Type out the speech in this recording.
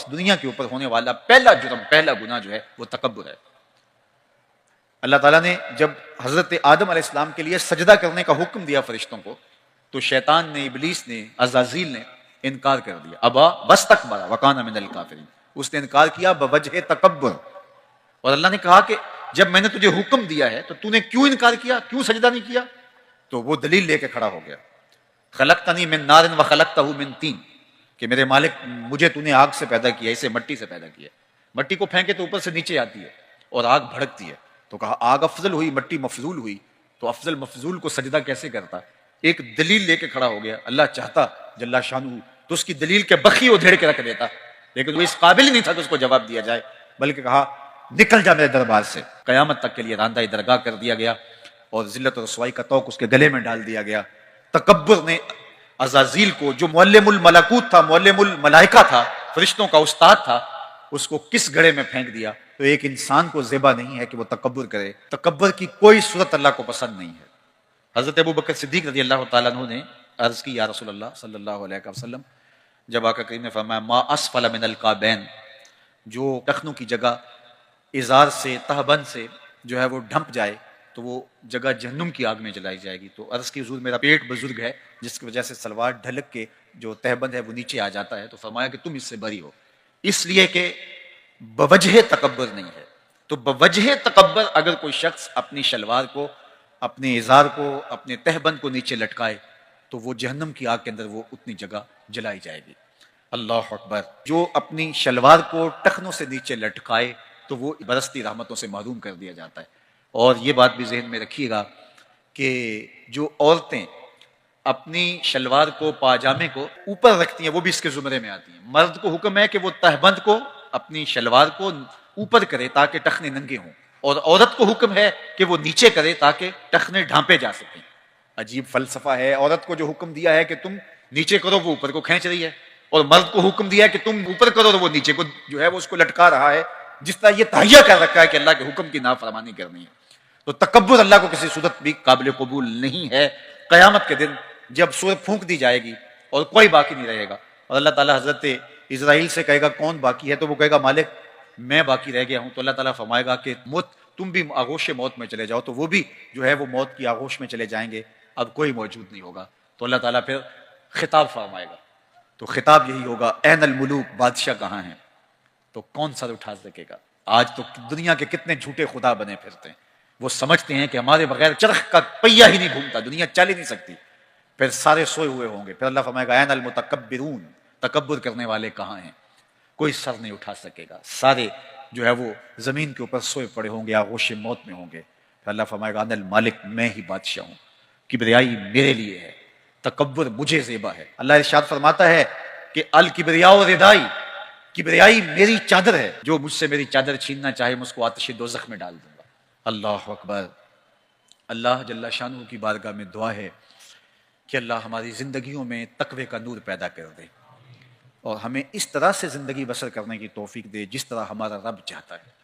اس دنیا کے اوپر ہونے والا پہلا جرم، پہلا گناہ جو ہے وہ تکبر ہے۔ اللہ تعالیٰ نے جب حضرت آدم علیہ السلام کے لیے سجدہ کرنے کا حکم دیا فرشتوں کو، تو شیطان نے، ابلیس نے، عزازیل نے انکار کر دیا، ابا واستکبر وکان من الکافرین، اس نے انکار کیا بوجہ تکبر۔ اور اللہ نے کہا کہ جب میں نے تجھے حکم دیا ہے تو نے کیوں انکار کیا، کیوں سجدہ نہیں کیا؟ تو وہ دلیل لے کے کھڑا ہو گیا، خلقتنی من نار وخلقتہ من طین، کہ میرے مالک مجھے تو نے آگ سے پیدا کیا، اسے مٹی سے پیدا کیا، مٹی کو پھینکے تو اوپر سے نیچے آتی ہے اور آگ بھڑکتی ہے، تو کہا آگ افضل ہوئی، مٹی مفضول ہوئی، تو افضل مفضول کو سجدہ کیسے کرتا؟ ایک دلیل لے کے کھڑا ہو گیا۔ اللہ چاہتا جل شانہ تو اس کی دلیل کے بخی ادھیڑ کے رکھ دیتا، لیکن وہ اس قابل ہی نہیں تھا کہ اس کو جواب دیا جائے، بلکہ کہا نکل جا میرے دربار سے۔ قیامت تک کے لیے راندہ درگاہ کر دیا گیا اور ذلت و رسوائی کا طوق اس کے گلے میں ڈال دیا گیا۔ تکبر نے عزازیل کو، جو معلم الملکوت تھا، معلم الملائکہ تھا، فرشتوں کا استاد تھا، اس کو کس گڑھے میں پھینک دیا۔ تو ایک انسان کو زیبا نہیں ہے کہ وہ تکبر کرے، تکبر کی کوئی صورت اللہ کو پسند نہیں ہے۔ حضرت ابو بکر صدیق رضی اللہ تعالیٰ عنہ نے عرض کی، یا رسول اللہ صلی اللہ علیہ وسلم، جب آقا کریم نے فرمایا ما اسفل من الکعبین، جو ٹخنوں کی جگہ ازار سے، تہبند سے جو ہے وہ ڈھمپ جائے تو وہ جگہ جہنم کی آگ میں جلائی جائے گی، تو عرض کی حضور میرا پیٹ بزرگ ہے جس کی وجہ سے سلوار ڈھلک کے جو تہبند ہے وہ نیچے آ جاتا ہے، تو فرمایا کہ تم اس سے بری ہو، اس لیے کہ بوجہ تکبر نہیں ہے۔ تو بوجہ تکبر اگر کوئی شخص اپنی شلوار کو، اپنے ازار کو، اپنے تہبند کو نیچے لٹکائے تو وہ جہنم کی آگ کے اندر وہ اتنی جگہ جلائی جائے گی۔ اللہ اکبر۔ جو اپنی شلوار کو ٹخنوں سے نیچے لٹکائے تو وہ برستی رحمتوں سے محروم کر دیا جاتا ہے۔ اور یہ بات بھی ذہن میں رکھیے گا کہ جو عورتیں اپنی شلوار کو، پاجامے کو اوپر رکھتی ہیں وہ بھی اس کے زمرے میں آتی ہیں۔ مرد کو حکم ہے کہ وہ تہبند کو، اپنی شلوار کو اوپر کرے تاکہ ٹخنے ننگے ہوں، اور عورت کو حکم ہے کہ وہ نیچے کرے تاکہ ٹخنے ڈھانپے جا سکیں۔ عجیب فلسفہ ہے، عورت کو جو حکم دیا ہے کہ تم نیچے کرو وہ اوپر کو کھینچ رہی ہے، اور مرد کو حکم دیا ہے کہ تم اوپر کرو تو وہ نیچے کو جو ہے وہ اس کو لٹکا رہا ہے، جس طرح یہ تہیہ کر رکھا ہے کہ اللہ کے حکم کی نافرمانی کرنی ہے۔ تو تکبر اللہ کو کسی صورت بھی قابل قبول نہیں ہے۔ قیامت کے دن جب سور پھونک دی جائے گی اور کوئی باقی نہیں رہے گا، اور اللہ تعالیٰ حضرت اسرائیل سے کہے گا کون باقی ہے، تو وہ کہے گا مالک میں باقی رہ گیا ہوں، تو اللہ تعالیٰ فرمائے گا کہ موت، تم بھی آغوش موت میں چلے جاؤ، تو وہ بھی جو ہے وہ موت کی آغوش میں چلے جائیں گے، اب کوئی موجود نہیں ہوگا۔ تو اللہ تعالیٰ پھر خطاب فرمائے گا، تو خطاب یہی ہوگا این الملوک، بادشاہ کہاں ہیں؟ تو کون سر اٹھا سکے گا؟ آج تو دنیا کے کتنے جھوٹے خدا بنے پھرتے ہیں، وہ سمجھتے ہیں کہ ہمارے بغیر چرخ کا پہیہ ہی نہیں گھومتا، دنیا چل ہی نہیں سکتی۔ پھر سارے سوئے ہوئے ہوں گے، پھر اللہ فرمائے گا این المتکبرون، تکبر کرنے والے کہاں ہیں؟ کوئی سر نہیں اٹھا سکے گا، سارے جو ہے وہ زمین کے اوپر سوئے پڑے ہوں گے، آغوش موت میں ہوں گے۔ پھر اللہ فرمائے گا ان المالک، میں ہی بادشاہ ہوں، کبریائی میرے لیے ہے، تکبر مجھے زیبا ہے۔ اللہ ارشاد فرماتا ہے کہ الکبریاء ردائی، کبریائی میری چادر ہے، جو مجھ سے میری چادر چھیننا چاہے میں اس کو آتش دوزخ میں ڈال دوں گا۔ اللہ اکبر۔ اللہ جل شانہ کی بارگاہ میں دعا ہے کہ اللہ ہماری زندگیوں میں تقوی کا نور پیدا کر دے، اور ہمیں اس طرح سے زندگی بسر کرنے کی توفیق دے جس طرح ہمارا رب چاہتا ہے۔